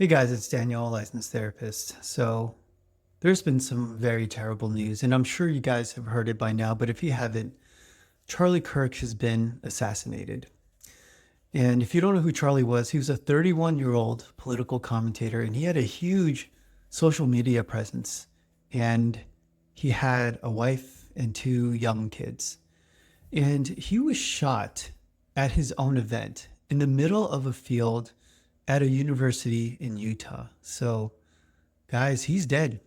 Hey guys, it's Daniel, licensed therapist. So, there's been some very terrible news, and I'm sure you guys have heard it by now, but if you haven't, Charlie Kirk has been assassinated. And if you don't know who Charlie was, he was a 31-year-old political commentator, and he had a huge social media presence. And he had a wife and two young kids. And he was shot at his own event in the middle of a field at a university in Utah. So, guys, he's dead.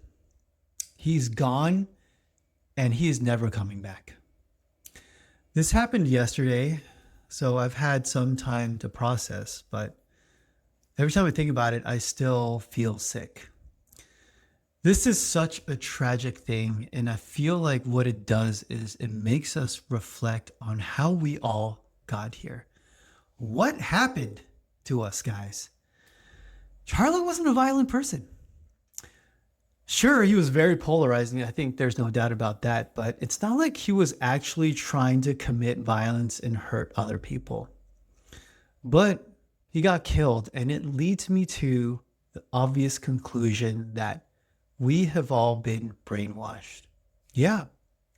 He's gone and he is never coming back. This happened yesterday, so I've had some time to process, but every time I think about it, I still feel sick. This is such a tragic thing, and I feel like what it does is it makes us reflect on how we all got here. What happened to us, guys? Charlie wasn't a violent person. Sure, he was very polarizing. I think there's no doubt about that, but it's not like he was actually trying to commit violence and hurt other people. But he got killed, and it leads me to the obvious conclusion that we have all been brainwashed. Yeah,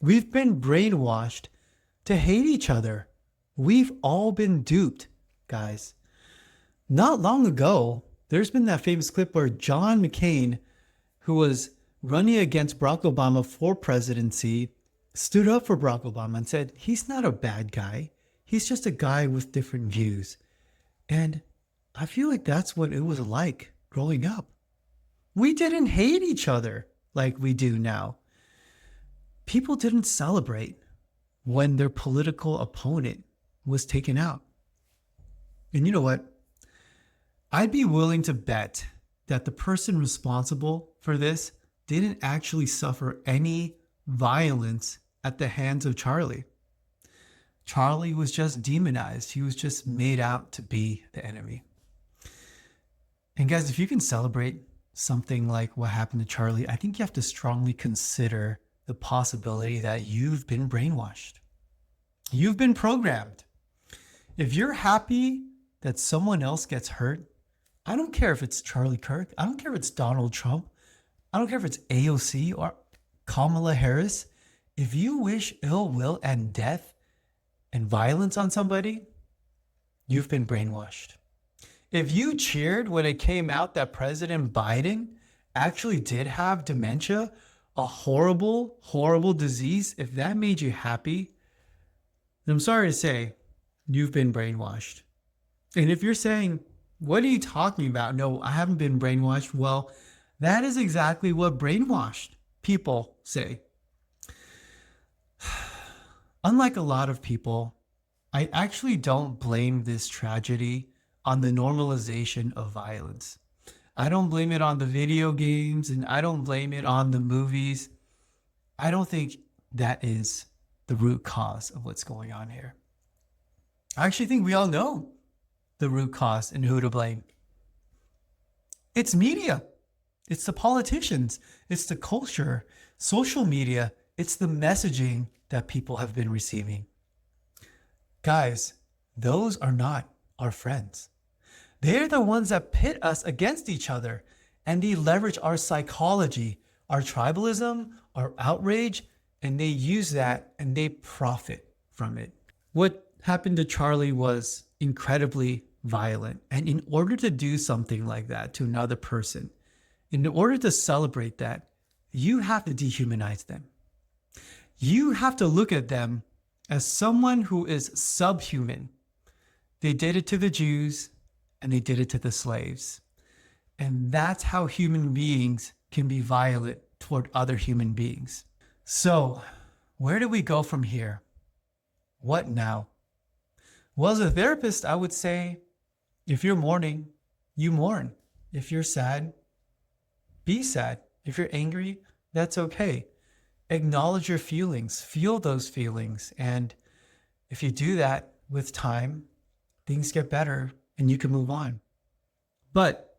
we've been brainwashed to hate each other. We've all been duped, guys. Not long ago, there's been that famous clip where John McCain, who was running against Barack Obama for presidency, stood up for Barack Obama and said, he's not a bad guy. He's just a guy with different views. And I feel like that's what it was like growing up. We didn't hate each other like we do now. People didn't celebrate when their political opponent was taken out. And you know what? I'd be willing to bet that the person responsible for this didn't actually suffer any violence at the hands of Charlie. Charlie was just demonized. He was just made out to be the enemy. And guys, if you can celebrate something like what happened to Charlie, I think you have to strongly consider the possibility that you've been brainwashed. You've been programmed. If you're happy that someone else gets hurt, I don't care if it's Charlie Kirk. I don't care if it's Donald Trump. I don't care if it's AOC or Kamala Harris. If you wish ill will and death and violence on somebody, you've been brainwashed. If you cheered when it came out that President Biden actually did have dementia, a horrible, horrible disease, if that made you happy, then I'm sorry to say, you've been brainwashed. And if you're saying, what are you talking about? No, I haven't been brainwashed. Well, that is exactly what brainwashed people say. Unlike a lot of people, I actually don't blame this tragedy on the normalization of violence. I don't blame it on the video games, and I don't blame it on the movies. I don't think that is the root cause of what's going on here. I actually think we all know the root cause and who to blame. It's media. It's the politicians. It's the culture, social media. It's the messaging that people have been receiving. Guys, those are not our friends. They're the ones that pit us against each other, and they leverage our psychology, our tribalism, our outrage, and they use that and they profit from it. What happened to Charlie was incredibly violent. And in order to do something like that to another person, in order to celebrate that, you have to dehumanize them. You have to look at them as someone who is subhuman. They did it to the Jews and they did it to the slaves. And that's how human beings can be violent toward other human beings. So, where do we go from here? What now? Well, as a therapist, I would say, if you're mourning, you mourn. If you're sad, be sad. If you're angry, that's okay. Acknowledge your feelings, feel those feelings. And if you do that with time, things get better and you can move on. But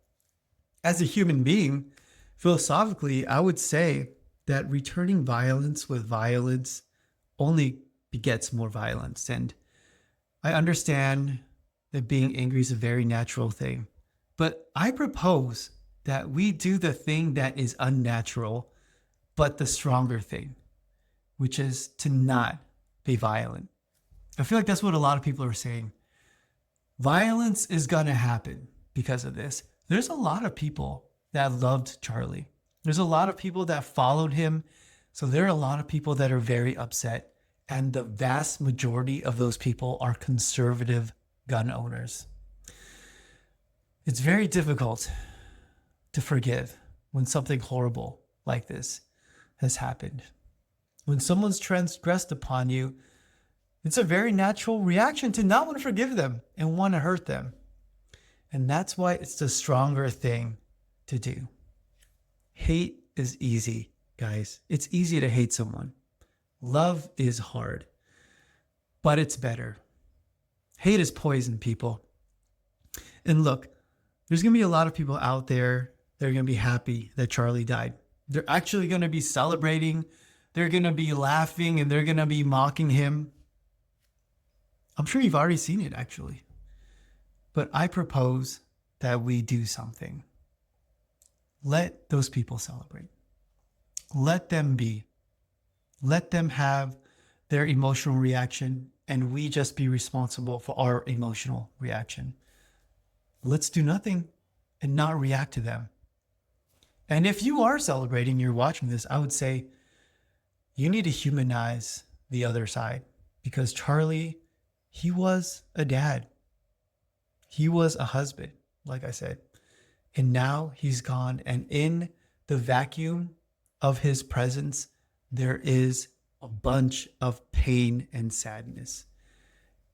as a human being, philosophically, I would say that returning violence with violence only begets more violence. And I understand that being angry is a very natural thing. But I propose that we do the thing that is unnatural, but the stronger thing, which is to not be violent. I feel like that's what a lot of people are saying. Violence is going to happen because of this. There's a lot of people that loved Charlie. There's a lot of people that followed him. So there are a lot of people that are very upset. And the vast majority of those people are conservative gun owners. It's very difficult to forgive when something horrible like this has happened. When someone's transgressed upon you, it's a very natural reaction to not want to forgive them and want to hurt them. And that's why it's the stronger thing to do. Hate is easy, guys. It's easy to hate someone. Love is hard, but it's better. Hate is poison, people. And look, there's going to be a lot of people out there that are going to be happy that Charlie died. They're actually going to be celebrating. They're going to be laughing and they're going to be mocking him. I'm sure you've already seen it, actually. But I propose that we do something. Let those people celebrate. Let them be. Let them have their emotional reaction, and we just be responsible for our emotional reaction. Let's do nothing and not react to them. And if you are celebrating, you're watching this, I would say you need to humanize the other side, because Charlie, he was a dad. He was a husband, like I said. And now he's gone. And in the vacuum of his presence, there is a bunch of pain and sadness.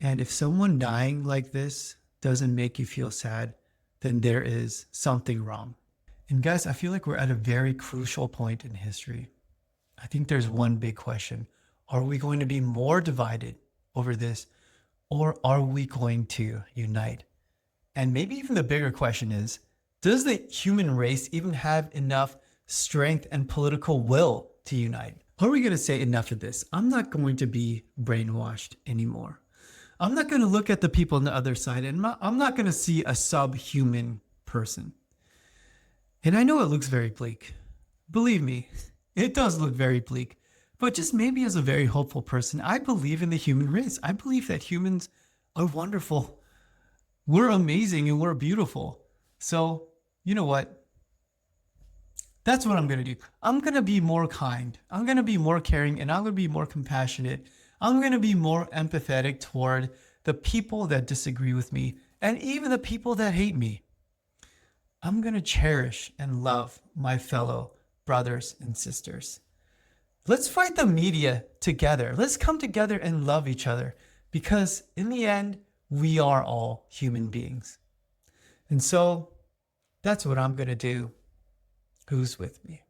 And if someone dying like this doesn't make you feel sad, then there is something wrong. And guys, I feel like we're at a very crucial point in history. I think there's one big question. Are we going to be more divided over this, or are we going to unite? And maybe even the bigger question is, does the human race even have enough strength and political will to unite? Are we going to say enough of this? I'm not going to be brainwashed anymore. I'm not going to look at the people on the other side and I'm not going to see a subhuman person. And I know it looks very bleak. Believe me, it does look very bleak. But just maybe as a very hopeful person, I believe in the human race. I believe that humans are wonderful. We're amazing and we're beautiful. So, you know what? That's what I'm going to do. I'm going to be more kind. I'm going to be more caring, and I'm going to be more compassionate. I'm going to be more empathetic toward the people that disagree with me and even the people that hate me. I'm going to cherish and love my fellow brothers and sisters. Let's fight the media together. Let's come together and love each other, because in the end, we are all human beings. And so that's what I'm going to do. Who's with me?